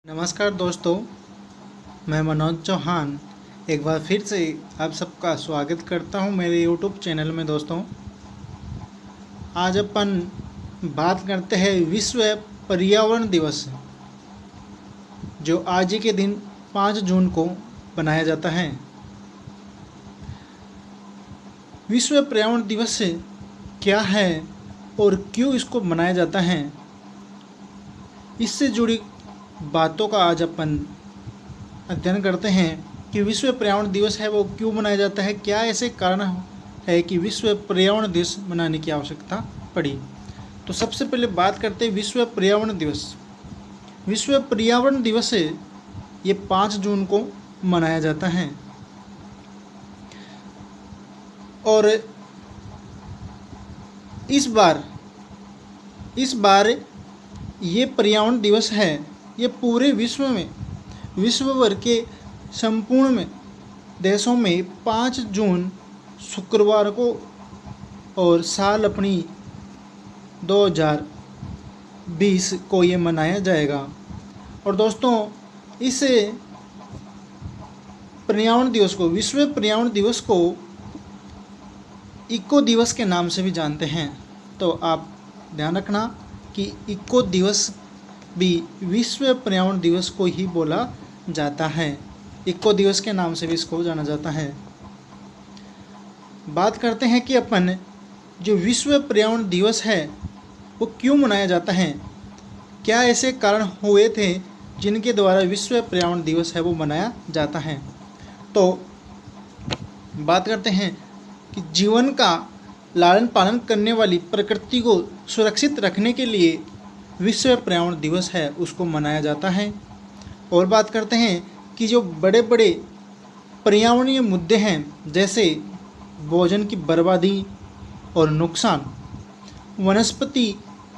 नमस्कार दोस्तों, मैं मनोज चौहान एक बार फिर से आप सबका स्वागत करता हूं मेरे YouTube चैनल में। दोस्तों, आज अपन बात करते हैं विश्व पर्यावरण दिवस, जो आज ही के दिन 5 जून को मनाया जाता है। विश्व पर्यावरण दिवस क्या है और क्यों इसको मनाया जाता है, इससे जुड़ी बातों का आज अपन अध्ययन करते हैं कि विश्व पर्यावरण दिवस है वो क्यों मनाया जाता है, क्या ऐसे कारण है कि विश्व पर्यावरण दिवस मनाने की आवश्यकता पड़ी। तो सबसे पहले बात करते हैं विश्व पर्यावरण दिवस। विश्व पर्यावरण दिवस ये 5 जून को मनाया जाता है और इस बार ये पर्यावरण दिवस है, ये पूरे विश्व भर के संपूर्ण में देशों में 5 जून शुक्रवार को और साल अपनी 2020 को ये मनाया जाएगा। और दोस्तों, इस पर्यावरण दिवस को, विश्व पर्यावरण दिवस को इको दिवस के नाम से भी जानते हैं। तो आप ध्यान रखना कि इको दिवस भी विश्व पर्यावरण दिवस को ही बोला जाता है, इको दिवस के नाम से भी इसको जाना जाता है। बात करते हैं कि अपन जो विश्व पर्यावरण दिवस है वो क्यों मनाया जाता है, क्या ऐसे कारण हुए थे जिनके द्वारा विश्व पर्यावरण दिवस है वो मनाया जाता है। तो बात करते हैं कि जीवन का लालन पालन करने वाली प्रकृति को सुरक्षित रखने के लिए विश्व पर्यावरण दिवस है उसको मनाया जाता है। और बात करते हैं कि जो बड़े बड़े पर्यावरणीय मुद्दे हैं, जैसे भोजन की बर्बादी और नुकसान, वनस्पति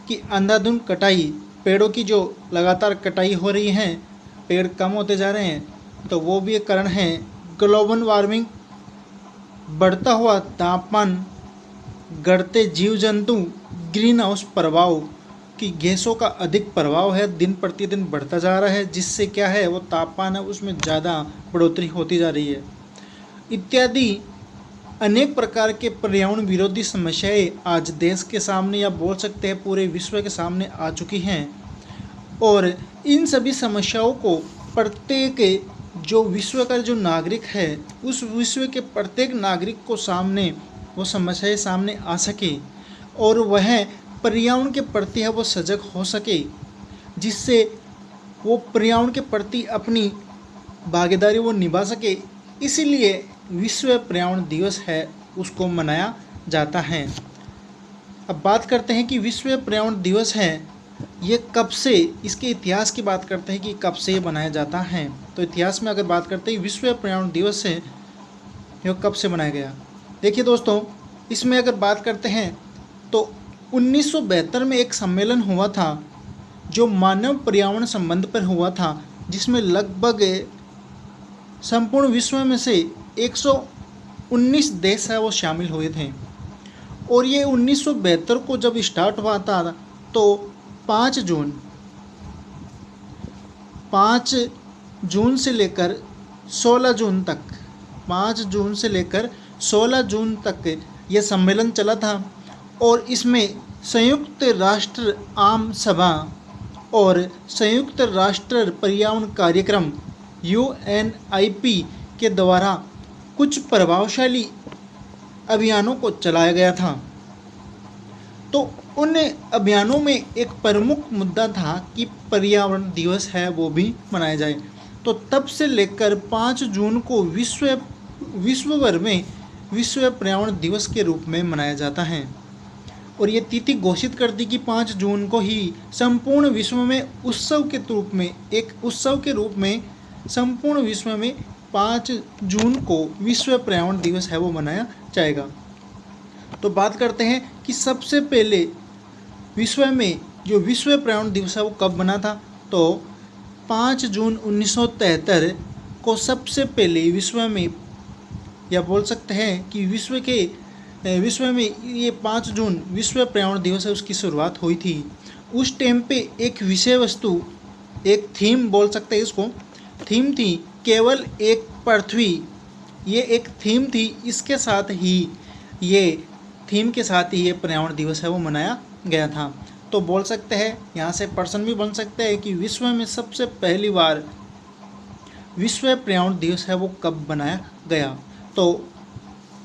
की अंधाधुंध कटाई, पेड़ों की जो लगातार कटाई हो रही है, पेड़ कम होते जा रहे हैं, तो वो भी एक कारण है। ग्लोबल वार्मिंग, बढ़ता हुआ तापमान, बढ़ते जीव जंतु, ग्रीन हाउस प्रभाव की गैसों का अधिक प्रभाव है, दिन प्रतिदिन बढ़ता जा रहा है, जिससे क्या है वो तापमान है उसमें ज़्यादा बढ़ोतरी होती जा रही है, इत्यादि अनेक प्रकार के पर्यावरण विरोधी समस्याएं आज देश के सामने, या बोल सकते हैं पूरे विश्व के सामने आ चुकी हैं। और इन सभी समस्याओं को प्रत्येक जो विश्व का जो नागरिक है, उस विश्व के प्रत्येक नागरिक को सामने वो समस्याएं सामने आ सके और वह पर्यावरण के प्रति है वो सजग हो सके, जिससे वो पर्यावरण के प्रति अपनी भागीदारी वो निभा सके। इसीलिए विश्व पर्यावरण दिवस है उसको मनाया जाता है। अब बात करते हैं कि विश्व पर्यावरण दिवस है ये कब से, इसके इतिहास की बात करते हैं कि कब से ये मनाया जाता है। तो इतिहास में अगर बात करते हैं विश्व पर्यावरण दिवस है ये कब से मनाया गया। देखिए दोस्तों, इसमें अगर बात करते हैं तो 1972 में एक सम्मेलन हुआ था जो मानव पर्यावरण संबंध पर हुआ था, जिसमें लगभग संपूर्ण विश्व में से 119 देश है वो शामिल हुए थे। और ये 1972 को जब स्टार्ट हुआ था तो 5 जून से लेकर 16 जून तक, 5 जून से लेकर 16 जून तक ये सम्मेलन चला था। और इसमें संयुक्त राष्ट्र आम सभा और संयुक्त राष्ट्र पर्यावरण कार्यक्रम UNIP के द्वारा कुछ प्रभावशाली अभियानों को चलाया गया था। तो उन अभियानों में एक प्रमुख मुद्दा था कि पर्यावरण दिवस है वो भी मनाया जाए। तो तब से लेकर 5 जून को विश्व भर में विश्व पर्यावरण दिवस के रूप में मनाया जाता है। और ये तिथि घोषित कर दी कि 5 जून को ही संपूर्ण विश्व में उत्सव के रूप में, एक उत्सव के रूप में संपूर्ण विश्व में 5 जून को विश्व पर्यावरण दिवस है वो मनाया जाएगा। तो बात करते हैं कि सबसे पहले विश्व में जो विश्व पर्यावरण दिवस है वो कब बना था। तो 5 जून 1973 को सबसे पहले विश्व में, या बोल सकते हैं कि विश्व में ये 5 जून विश्व पर्यावरण दिवस है उसकी शुरुआत हुई थी। उस टाइम पे एक विषय वस्तु एक थीम बोल सकते हैं इसको, थीम थी केवल एक पृथ्वी। ये एक थीम थी, इसके साथ ही ये थीम के साथ ही ये पर्यावरण दिवस है वो मनाया गया था। तो बोल सकते हैं, यहाँ से प्रश्न भी बन सकते हैं कि विश्व में सबसे पहली बार विश्व पर्यावरण दिवस है वो कब बनाया गया। तो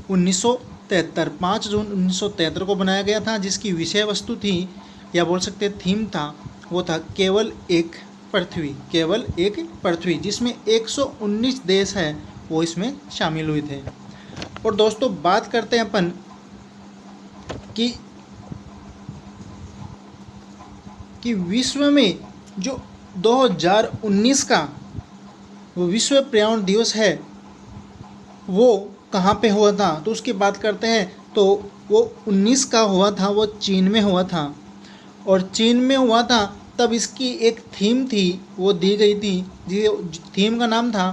1973 5 जून 1973 को बनाया गया था, जिसकी विषय वस्तु थी या बोल सकते थीम था वो था केवल एक पृथ्वी, केवल एक पृथ्वी, जिसमें 119 देश है वो इसमें शामिल हुए थे। और दोस्तों बात करते हैं अपन कि विश्व में जो 2019 का वो विश्व पर्यावरण दिवस है वो कहाँ पे हुआ था, तो उसकी बात करते हैं। तो वो 19 का हुआ था, वो चीन में हुआ था। और चीन में हुआ था तब इसकी एक थीम थी वो दी गई थी, जी थीम का नाम था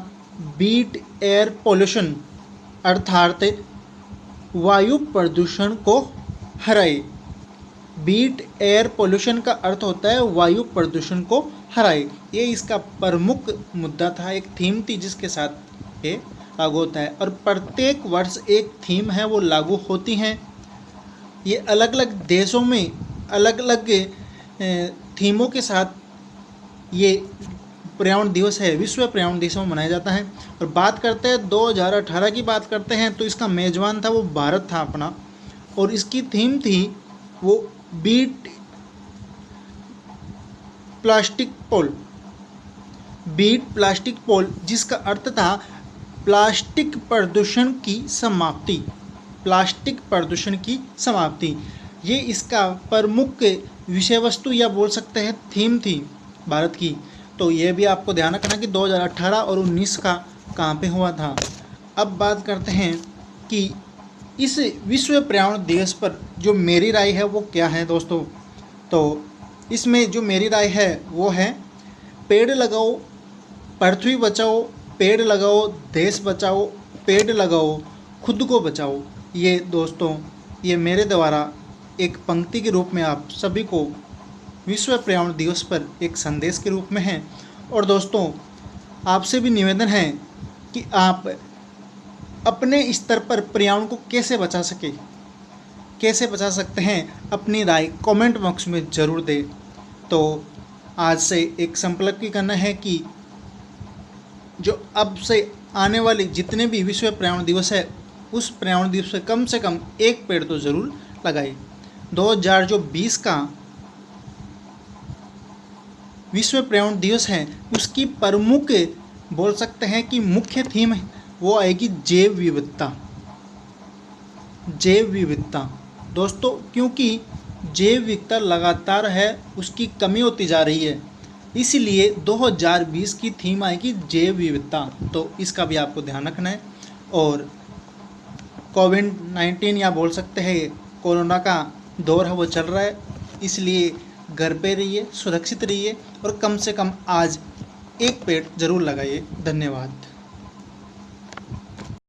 बीट एयर पोल्यूशन, अर्थात वायु प्रदूषण को हराए। बीट एयर पोल्यूशन का अर्थ होता है वायु प्रदूषण को हराए। ये इसका प्रमुख मुद्दा था, एक थीम थी जिसके साथ ये लागू होता है। और प्रत्येक वर्ष एक थीम है वो लागू होती हैं। ये अलग अलग देशों में अलग अलग थीमों के साथ ये पर्यावरण दिवस है, विश्व पर्यावरण दिवस में मनाया जाता है। और बात करते हैं 2018 की बात करते हैं, तो इसका मेजबान था वो भारत था अपना। और इसकी थीम थी वो बीट प्लास्टिक पोल, बीट प्लास्टिक पोल, जिसका अर्थ था प्लास्टिक प्रदूषण की समाप्ति, प्लास्टिक प्रदूषण की समाप्ति। ये इसका प्रमुख विषय वस्तु या बोल सकते हैं थीम थी भारत की। तो ये भी आपको ध्यान रखना कि 2018 और 19 का कहाँ पे हुआ था। अब बात करते हैं कि इस विश्व पर्यावरण दिवस पर जो मेरी राय है वो क्या है दोस्तों। तो इसमें जो मेरी राय है वो है पेड़ लगाओ, पृथ्वी बचाओ, पेड़ लगाओ, देश बचाओ, पेड़ लगाओ, खुद को बचाओ। ये दोस्तों ये मेरे द्वारा एक पंक्ति के रूप में आप सभी को विश्व पर्यावरण दिवस पर एक संदेश के रूप में है। और दोस्तों आपसे भी निवेदन है कि आप अपने स्तर पर पर्यावरण को कैसे बचा सकते हैं, अपनी राय कमेंट बॉक्स में ज़रूर दें। तो आज से एक संकल्प की करना है कि जो अब से आने वाले जितने भी विश्व पर्यावरण दिवस है उस पर्यावरण दिवस से कम एक पेड़ तो ज़रूर लगाए। 2020 का विश्व पर्यावरण दिवस है उसकी प्रमुख बोल सकते हैं कि मुख्य थीम वो आएगी जैव विविधता। जैव विविधता दोस्तों, क्योंकि जैव विविधता लगातार है उसकी कमी होती जा रही है, इसलिए 2020 की थीम आएगी जैव विविधता। तो इसका भी आपको ध्यान रखना है। और कोविड-19 या बोल सकते हैं कोरोना का दौर है वो चल रहा है, इसलिए घर पे रहिए, सुरक्षित रहिए और कम से कम आज एक पेड़ ज़रूर लगाइए। धन्यवाद।